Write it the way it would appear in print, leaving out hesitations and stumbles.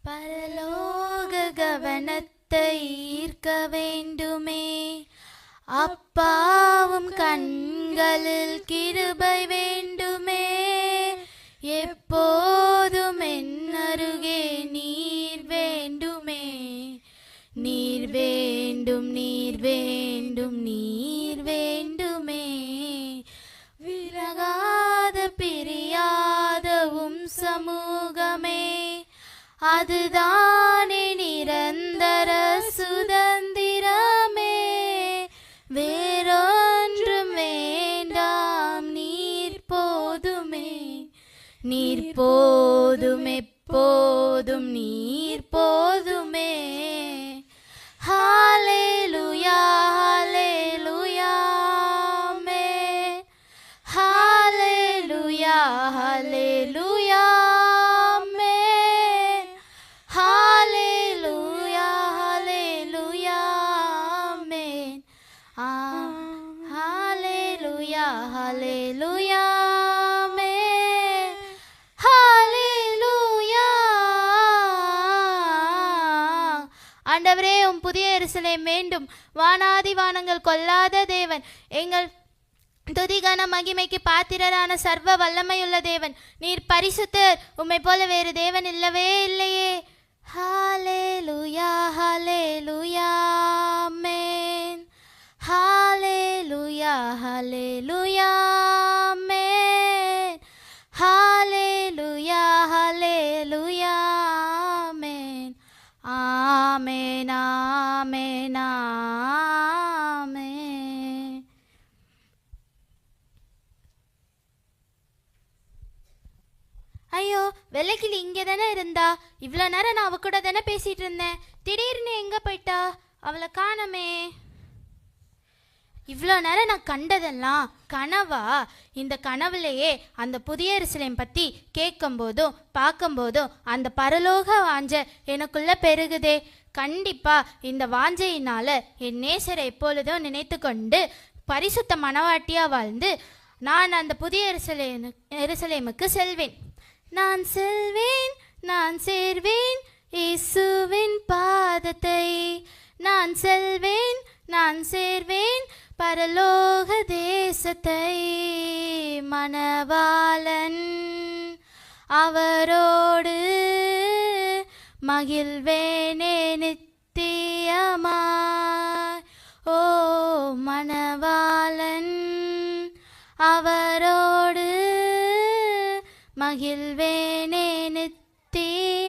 பரலோக கவனத்தை ஈர்க்க வேண்டுமே, அப்பாவும் கண்களில் கிருபை வேண்டுமே, எப்போதும் என் அருகே நீர் வேண்டுமே. நீர் வேண்டும், நீர் வேண்டும், நீர் வேண்டுமே. விலகாத பிரியாதவும் சமூகமே, அதுதானே நிரந்தர சுதந்திரமே. வேறொன்றும் வேண்டாம், நீர் போதுமே. நீர் போதும், எப்போதும் நீர் போதுமே. ஹல்லேலூயா, ஹல்லேலூயா, ஆமென். ஹல்லேலூயா, ஹல்லேலூயா, ஆமென். ஹல்லேலூயா, ஹல்லேலூயா, ஆமென். ஹல்லேலூயா, ஹல்லேலூயா, ஆமென். ஹல்லேலூயா. ஆண்டவரே, உம் புதிய எருசலேம் வேண்டும். வானாதி வானங்கள் கொள்ளாத தேவன், எங்கள் துதிகன மகிமைக்கு பாத்திரரான சர்வ வல்லமையுள்ள தேவன், நீர் பரிசுத்தர். உம்மை போல வேறு தேவன் இல்லவே இல்லையே. ஹல்லேலூயா, ஹல்லேலூயா, ஆமென். ஹல்லேலூயா, ஹல்லேலூயா, ஆமென். ஹல்லேலூயா, ஹல்லேலூயா, ஆமென். ஆமென், ஆமென், ஆமென். ஐயோ, வெள்ளைக்கிளி இங்கே தானே இருந்தா. இவ்வளோ நேரம் நான் அவ கூட தானே பேசிட்டு இருந்தேன். திடீர்னு எங்கே போயிட்டா? அவளை காணமே. இவ்வளோ நேரம் நான் கண்டதெல்லாம் கனவா? இந்த கனவுலையே அந்த புதிய எருசலேம் பற்றி கேட்கும்போதும் பார்க்கும்போதும் அந்த பரலோக வாஞ்சை எனக்குள்ளே பெருகுதே. கண்டிப்பாக இந்த வாஞ்சையினால் என் நேசரை எப்பொழுதும் நினைத்து கொண்டு பரிசுத்த மனவாட்டியாக வாழ்ந்து நான் அந்த புதிய எருசலேமுக்கு செல்வேன். நான் செல்வேன், நான் சேர்வேன் இயேசுவின் பாதத்தை. நான் செல்வேன், நான் சேர்வேன் பரலோக தேசத்தை. மணவாளன் அவரோடு மகிழ்வேனே நித்தியமாய். ஓ மணவாளன் அவரோடு மகிழ்வேனே